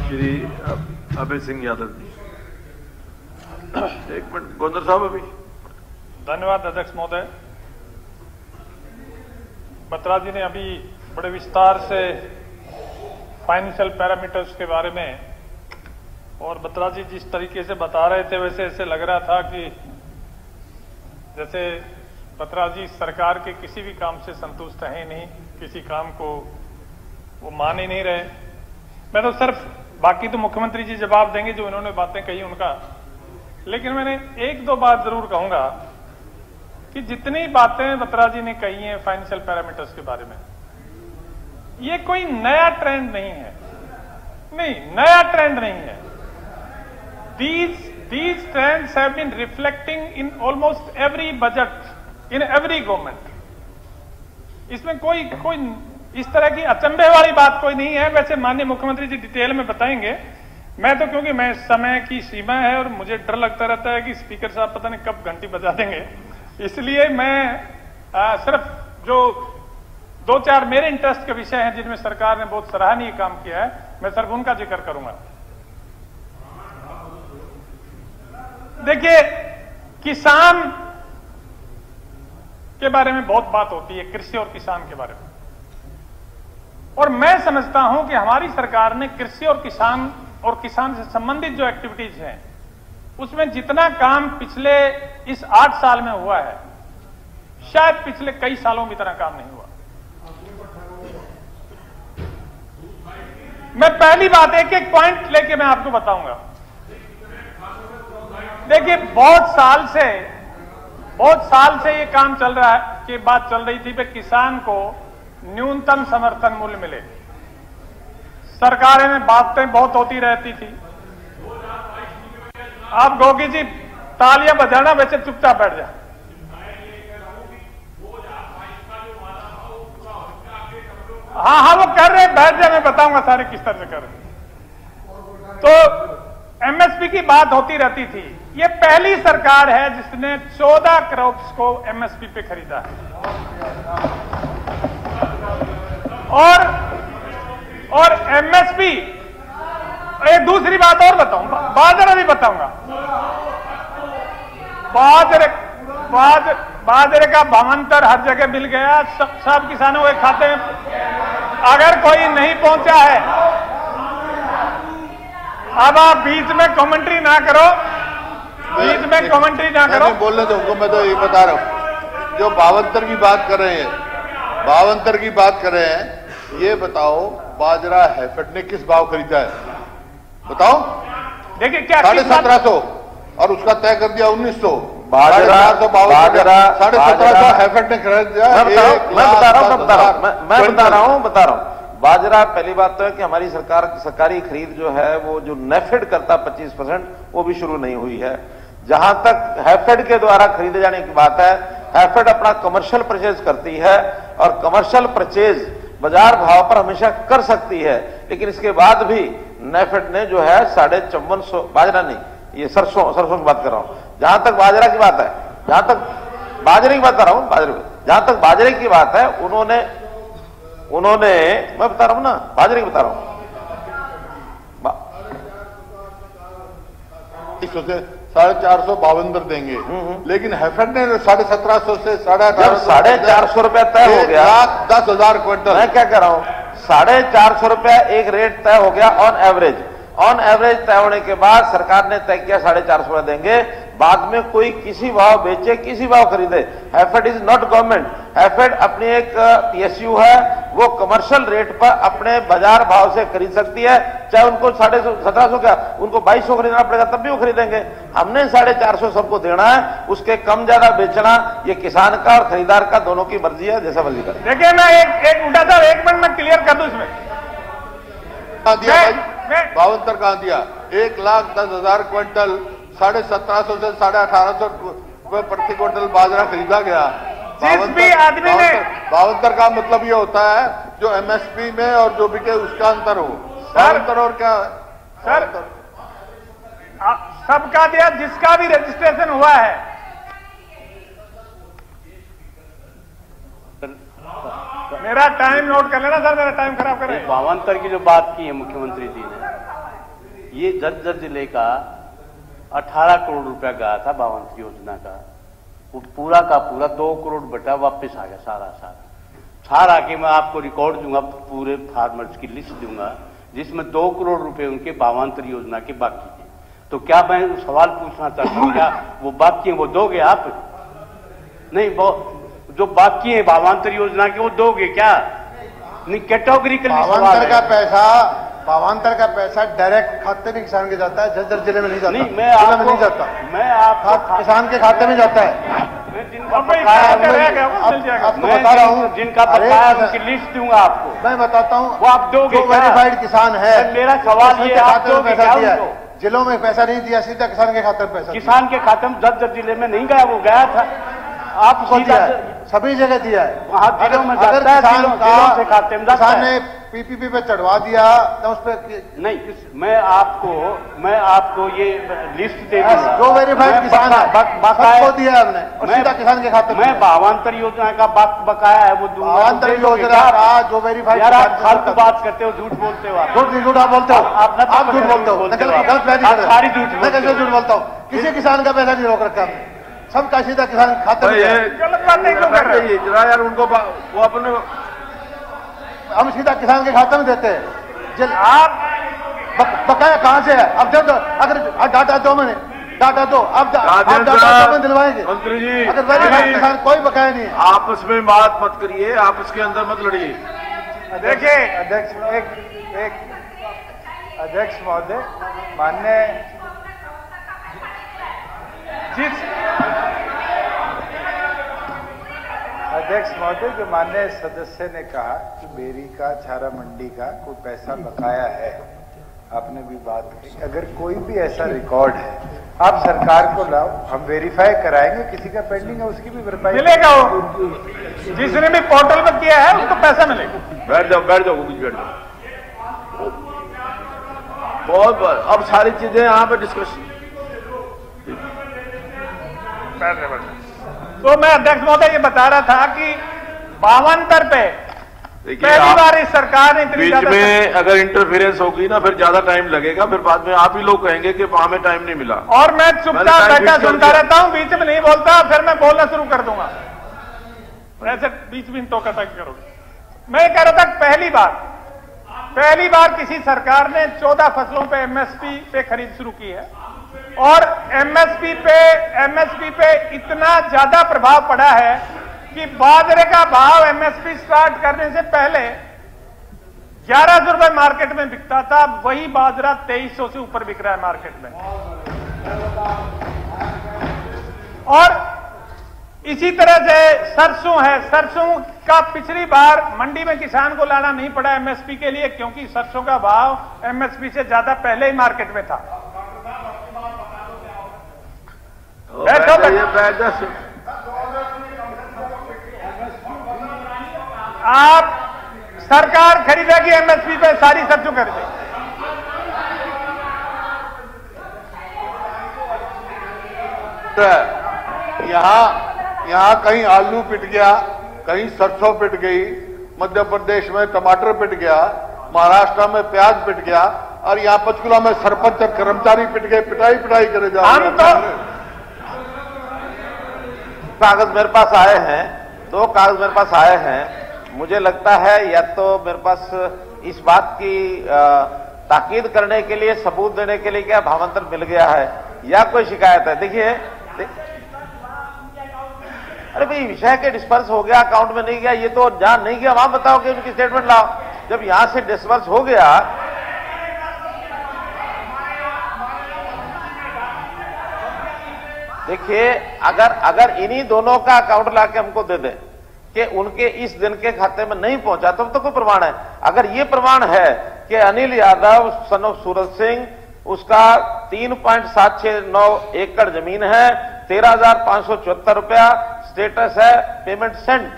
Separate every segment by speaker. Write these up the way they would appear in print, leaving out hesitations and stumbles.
Speaker 1: श्री अभय सिंह यादव जी। एक मिनट गोंदर साहब अभी।
Speaker 2: धन्यवाद अध्यक्ष महोदय। बत्रा जी ने अभी बड़े विस्तार से फाइनेंशियल पैरामीटर्स के बारे में, और बत्रा जी जिस तरीके से बता रहे थे वैसे ऐसे लग रहा था कि जैसे बत्रा जी सरकार के किसी भी काम से संतुष्ट हैं नहीं, किसी काम को वो मान ही नहीं रहे। मैं तो सिर्फ, बाकी तो मुख्यमंत्री जी जवाब देंगे जो इन्होंने बातें कही उनका, लेकिन मैंने एक दो बात जरूर कहूंगा कि जितनी बातें बत्रा जी ने कही हैं फाइनेंशियल पैरामीटर्स के बारे में, ये कोई नया ट्रेंड नहीं है, नहीं नया ट्रेंड नहीं है। These trends have been reflecting in almost every budget, in every government. इसमें कोई इस तरह की अचंभे वाली बात कोई नहीं है। वैसे माननीय मुख्यमंत्री जी डिटेल में बताएंगे। मैं तो, क्योंकि मैं समय की सीमा है और मुझे डर लगता रहता है कि स्पीकर साहब पता नहीं कब घंटी बजा देंगे, इसलिए मैं सिर्फ जो दो चार मेरे इंटरेस्ट के विषय हैं जिनमें सरकार ने बहुत सराहनीय काम किया है, मैं सिर्फ उनका जिक्र करूंगा। देखिए, किसान के बारे में बहुत बात होती है, कृषि और किसान के बारे में, और मैं समझता हूं कि हमारी सरकार ने कृषि और किसान से संबंधित जो एक्टिविटीज हैं उसमें जितना काम पिछले इस 8 साल में हुआ है, शायद पिछले कई सालों में इतना काम नहीं हुआ। मैं पहली बात एक एक पॉइंट लेके मैं आपको बताऊंगा। देखिए, बहुत साल से ये काम चल रहा है कि बात चल रही थी कि किसान को न्यूनतम समर्थन मूल्य मिले। सरकारें में बातें बहुत होती रहती थी। आप गोगी जी तालियां बजाना, वैसे चुपचाप बैठ जा। हाँ, वो कर रहे, बैठ जा, मैं बताऊंगा सारे किस तरह से कर रहे। तो एमएसपी की बात होती रहती थी। ये पहली सरकार है जिसने 14 क्रॉप्स को एमएसपी पे खरीदा है। और एमएसपी, एक दूसरी बात और बताऊंगा, बाजरा भी बताऊंगा। बाजरे का भावांतर हर जगह मिल गया, सब किसानों के खाते में। अगर कोई नहीं पहुंचा है, अब आप बीच में कमेंट्री ना करो, बीच में कमेंट्री ना करो।
Speaker 3: बोलने दो उनको, मैं तो ये बता रहा हूं। जो भावांतर की बात कर रहे हैं, ये बताओ बाजरा हैफेड ने किस भाव खरीदा है? बताओ।
Speaker 2: देखिए क्या
Speaker 3: 1750 और उसका तय कर दिया 1900।
Speaker 4: बाजरा
Speaker 3: 1750 हैफेड ने खरीद दिया।
Speaker 4: मैं बता रहा हूं। बाजरा, पहली बात तो है कि हमारी सरकारी खरीद जो है वो जो नेफेड करता 25%, वो भी शुरू नहीं हुई है। जहां तक हैफेड के द्वारा खरीदे जाने की बात है, हैफेड अपना कमर्शियल परचेज करती है और कमर्शियल परचेज बाजार भाव पर हमेशा कर सकती है, लेकिन इसके बाद भी नेफेड ने जो है 5450, बाजरा नहीं, ये सरसों की बात कर रहा हूं। जहां तक बाजरा की बात है, जहां तक बाजरे की बात कर रहा हूं, जहां तक बाजरे की बात है, उन्होंने मैं बता रहा हूं ना, बाजरे की बता रहा हूं।
Speaker 3: 450 भावंतर देंगे, लेकिन हैफेड ने 1750 से
Speaker 4: 450 रुपया तय हो गया,
Speaker 3: 10,000 क्विंटल।
Speaker 4: मैं क्या कह रहा हूं, 450 रुपया एक रेट तय हो गया ऑन एवरेज तय होने के बाद सरकार ने तय किया 450 रुपया देंगे। बाद में कोई किसी भाव बेचे, किसी भाव खरीदे, HAFED is not government. HAFED अपनी एक पीएसयू है, वो कमर्शियल रेट पर अपने बाजार भाव से खरीद सकती है। चाहे उनको 1750 क्या, उनको 2200 खरीदना पड़ेगा तब भी वो खरीदेंगे। हमने 450 सबको देना है, उसके कम ज्यादा बेचना ये किसान का और खरीदार का दोनों की मर्जी है, जैसा मर्जी करें।
Speaker 2: देखिए, मैं एक उल्टा था, 1 मिनट में क्लियर कर दूं इसमें।
Speaker 3: भावंतर कहां दिया? 1,10,000 क्विंटल, 1750 से 1850 रुपए प्रति क्विंटल बाजरा खरीदा गया।
Speaker 2: जिस भी आदमी ने
Speaker 3: भावंतर का मतलब ये होता है जो एमएसपी में और जो बिके उसका अंतर हो। भावंतर और क्या
Speaker 2: सर, सबका दिया, जिसका भी रजिस्ट्रेशन हुआ है। मेरा टाइम नोट कर लेना सर, मेरा टाइम खराब कर रहे हैं।
Speaker 5: भावांतर की जो बात की है मुख्यमंत्री जी ने, ये झज्जर जिले का 18 करोड़ रुपया गया था भावांतर योजना का, वो पूरा का पूरा 2 करोड़ बटा वापस आ गया सारा आके मैं आपको रिकॉर्ड दूंगा, पूरे फार्मर्स की लिस्ट दूंगा जिसमें 2 करोड़ रुपए उनके भावांतर योजना के बाकी थे। तो क्या मैं सवाल पूछना चाहता हूं, क्या वो बाकी है वो दोगे आप? नहीं, वो जो बाकी है भावांतर योजना के वो दोगे क्या? नहीं, कैटेगोरिकली
Speaker 6: भावांतर का पैसा डायरेक्ट खाते में किसान के जाता है, झज्जर जिले में नहीं जाता।
Speaker 5: नहीं, मैं नहीं
Speaker 6: जाता,
Speaker 5: मैं आपको
Speaker 6: किसान के खाते में जाता है।
Speaker 5: मैं जिनका बकाया
Speaker 6: आपको बता रहा हूँ,
Speaker 5: जिनका बकाया उनकी लिस्ट दूंगा आपको,
Speaker 6: मैं बताता हूँ।
Speaker 5: वो आप दोगे?
Speaker 6: जो वेरीफाइड किसान है,
Speaker 5: मेरा सवाल ये, आप दोगे क्या उनको?
Speaker 6: जिलों में पैसा नहीं दिया, सीधा किसान के खाते में पैसा।
Speaker 5: किसान के खाते में झज्जर जिले में नहीं गया, वो गया था। आप
Speaker 6: सीधा सभी जगह दिया है,
Speaker 5: वहां जिलों में जाता है, जिलों से खाते में जाता है।
Speaker 6: किसान ने पीपीपी पे चढ़वा दिया तो उस पर
Speaker 5: नहीं, मैं आपको ये लिस्ट दे दूंगा।
Speaker 6: जो वेरीफाइड किसान है सबको दिया हमने, और सीधा किसान के खाते में।
Speaker 5: मैं भावांतर योजना का बकाया है वो दूंगा।
Speaker 6: भावांतर योजना का जो वेरीफाइड,
Speaker 5: यार आप फालतू बात करते हो, झूठ बोलते हो, आप
Speaker 6: झूठ बोलते हो, आप झूठ बोलते हो,
Speaker 5: सारी
Speaker 6: झूठ बोलता हूँ। किसी किसान का पैसा नहीं रोक रखा हमने, सबका सीधा किसान खाते में।
Speaker 2: गलत बात नहीं क्यों कर रहे हैं?
Speaker 1: जरा यार उनको वो अपने
Speaker 6: हम सीधा किसान के खाते में देते हैं। आप बकाया कहां से है? अब जब अगर डाटा दो, मैंने डाटा दो, अब डाटा में दिलवाएंगे
Speaker 1: मंत्री जी।
Speaker 6: अगर वेरीफाइड किसान कोई बकाया नहीं है।
Speaker 1: आपस में बात मत करिए, आप उसके अंदर मत लड़िए।
Speaker 6: देखिए अध्यक्ष महोदय, माननीय अध्यक्ष महोदय, जो माननीय सदस्य ने कहा कि बेरी का, छारा मंडी का कोई पैसा बकाया है, आपने भी बात की। अगर कोई भी ऐसा रिकॉर्ड है, आप सरकार को लाओ, हम वेरीफाई कराएंगे। किसी का पेंडिंग है उसकी भी भरपाई
Speaker 2: मिलेगा, वो जिसने भी पोर्टल में किया है उसको पैसा मिलेगा।
Speaker 1: बैठ जाओ बैठ जाओ। बहुत अब सारी चीजें यहाँ पे डिस्कशन।
Speaker 2: तो मैं अध्यक्ष महोदय ये बता रहा था कि भावांतर पे पहली बार इस सरकार ने
Speaker 1: बीच में अगर इंटरफेरेंस होगी ना, फिर ज्यादा टाइम लगेगा, फिर बाद में आप ही लोग कहेंगे कि हमें टाइम नहीं मिला।
Speaker 2: और मैं चुपचाप बैठा सुनता रहता हूं, बीच में नहीं बोलता, फिर मैं बोलना शुरू कर दूंगा। ऐसे बीच में टोका टाकी करोगे। मैं कह रहा था पहली बार किसी सरकार ने 14 फसलों पे एमएसपी पे खरीद शुरू की है, और एमएसपी पे इतना ज्यादा प्रभाव पड़ा है कि बाजरे का भाव एमएसपी स्टार्ट करने से पहले 1100 रुपए मार्केट में बिकता था, वही बाजरा 2300 से ऊपर बिक रहा है मार्केट में। और इसी तरह से सरसों का पिछली बार मंडी में किसान को लाना नहीं पड़ा एमएसपी के लिए, क्योंकि सरसों का भाव एमएसपी से ज्यादा पहले ही मार्केट में था। आप सरकार खरीदेगी एमएसपी पे सारी सरसों खरीदेगी।
Speaker 3: यहाँ कहीं आलू पिट गया, कहीं सरसों पिट गई, मध्य प्रदेश में टमाटर पिट गया, महाराष्ट्र में प्याज पिट गया, और यहाँ पंचकुला में सरपंच और कर्मचारी पिट गए। पिटाई करे जा रहे हैं।
Speaker 4: तो कागज मेरे पास आए हैं, 2 कागज मेरे पास आए हैं। मुझे लगता है या तो मेरे पास इस बात की ताकीद करने के लिए, सबूत देने के लिए क्या भावांतर मिल गया है, या कोई शिकायत है। देखिए अरे भाई, विषय के डिस्पर्स हो गया, अकाउंट में नहीं गया, ये तो जान नहीं गया, वहां बताओ कि उनकी स्टेटमेंट लाओ। जब यहां से डिस्पर्स हो गया, देखिए अगर इन्हीं दोनों का अकाउंट लाके हमको दे दें कि उनके इस दिन के खाते में नहीं पहुंचा, तब तो कोई प्रमाण है। अगर ये प्रमाण है कि अनिल यादव सन ऑफ सूरज सिंह, उसका 3.769 एकड़ जमीन है, 13,574 रुपया स्टेटस है, पेमेंट सेंट।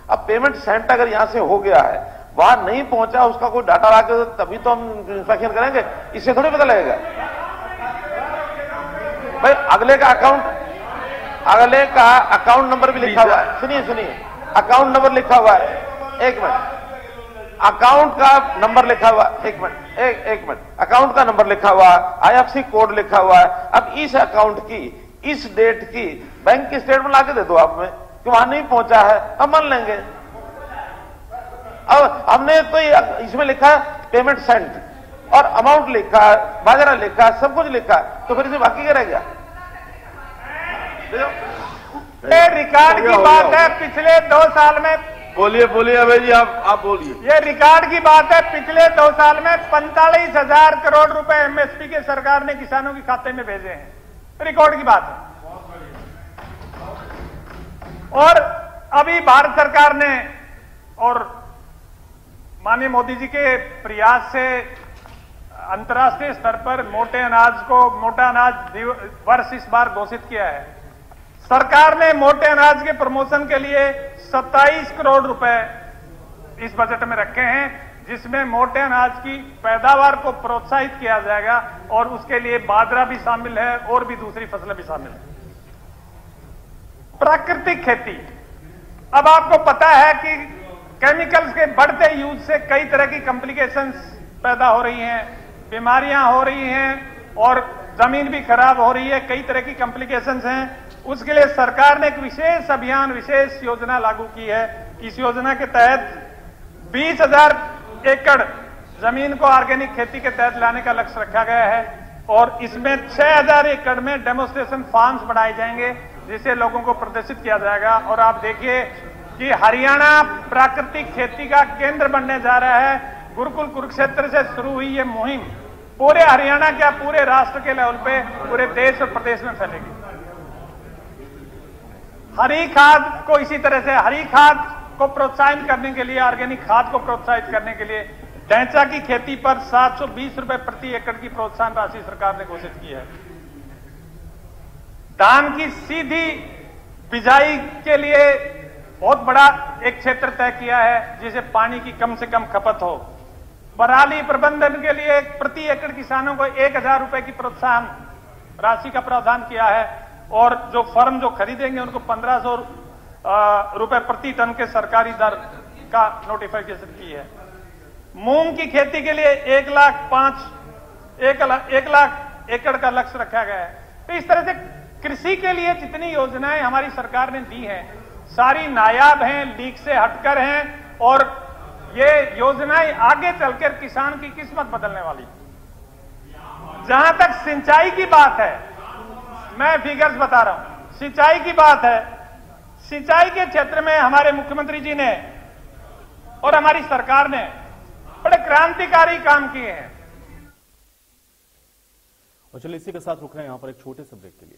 Speaker 4: अब पेमेंट सेंट अगर यहां से हो गया है, वहां नहीं पहुंचा, उसका कोई डाटा लाके तभी तो हम इंस्पेक्शन करेंगे, इससे थोड़ी पता लगेगा। भाई अगले का अकाउंट नंबर भी लिखा हुआ है, सुनिए अकाउंट नंबर लिखा हुआ है, एक मिनट, अकाउंट का नंबर लिखा हुआ, एक मिनट, अकाउंट का नंबर लिखा हुआ, IFSC कोड लिखा हुआ है। अब इस अकाउंट की इस डेट की बैंक की स्टेटमेंट लाके दे दो आप में कि वहां नहीं पहुंचा है, हम मान लेंगे। अब हमने तो इसमें लिखा पेमेंट सेंट और अमाउंट लिखा, बाजरा लिखा, सब कुछ लिखा, तो फिर इसे बाकी क्या रह गया?
Speaker 7: ये रिकॉर्ड की बात है, पिछले 2 साल में।
Speaker 1: बोलिए अभय जी, आप बोलिए।
Speaker 7: ये रिकॉर्ड की बात है, पिछले 2 साल में 45,000 करोड़ रुपए MSP के सरकार ने किसानों के खाते में भेजे हैं, रिकॉर्ड की बात है। और अभी भारत सरकार ने और माननीय मोदी जी के प्रयास से अंतर्राष्ट्रीय स्तर पर मोटा अनाज वर्ष इस बार घोषित किया है। सरकार ने मोटे अनाज के प्रमोशन के लिए 27 करोड़ रुपए इस बजट में रखे हैं, जिसमें मोटे अनाज की पैदावार को प्रोत्साहित किया जाएगा और उसके लिए बाजरा भी शामिल है और भी दूसरी फसलें भी शामिल है। प्राकृतिक खेती, अब आपको पता है कि केमिकल्स के बढ़ते यूज से कई तरह की कॉम्प्लिकेशंस पैदा हो रही हैं, बीमारियां हो रही हैं और जमीन भी खराब हो रही है, कई तरह की कॉम्प्लिकेशंस हैं। उसके लिए सरकार ने एक विशेष अभियान, विशेष योजना लागू की है। इस योजना के तहत 20,000 एकड़ जमीन को ऑर्गेनिक खेती के तहत लाने का लक्ष्य रखा गया है और इसमें 6,000 एकड़ में डेमोन्स्ट्रेशन फार्म्स बनाए जाएंगे, जिसे लोगों को प्रदर्शित किया जाएगा। और आप देखिए कि हरियाणा प्राकृतिक खेती का केंद्र बनने जा रहा है। गुरुकुल कुरुक्षेत्र से शुरू हुई ये मुहिम पूरे हरियाणा क्या पूरे राष्ट्र के लेवल पे, पूरे देश और प्रदेश में फैलेगी। हरी खाद को इसी तरह से, हरी खाद को प्रोत्साहित करने के लिए, ऑर्गेनिक खाद को प्रोत्साहित करने के लिए ढैंचा की खेती पर 720 रुपए प्रति एकड़ की प्रोत्साहन राशि सरकार ने घोषित की है। धान की सीधी बिजाई के लिए बहुत बड़ा एक क्षेत्र तय किया है, जिसे पानी की कम से कम खपत हो। पराली प्रबंधन के लिए प्रति एकड़ किसानों को 1,000 रुपए की प्रोत्साहन राशि का प्रावधान किया है और जो फर्म जो खरीदेंगे उनको 1,500 रुपए प्रति टन के सरकारी दर का नोटिफिकेशन की है। मूंग की खेती के लिए 1 लाख एकड़ का लक्ष्य रखा गया है। तो इस तरह से कृषि के लिए जितनी योजनाएं हमारी सरकार ने दी हैं, सारी नायाब हैं, लीक से हटकर हैं और ये योजनाएं आगे चलकर किसान की किस्मत बदलने वाली। जहां तक सिंचाई की बात है, मैं फिगर्स बता रहा हूं, सिंचाई की बात है, सिंचाई के क्षेत्र में हमारे मुख्यमंत्री जी ने और हमारी सरकार ने बड़े क्रांतिकारी काम किए हैं।
Speaker 8: और चलिए इसी के साथ रुक रहे हैं यहां पर एक छोटे से ब्रेक के लिए।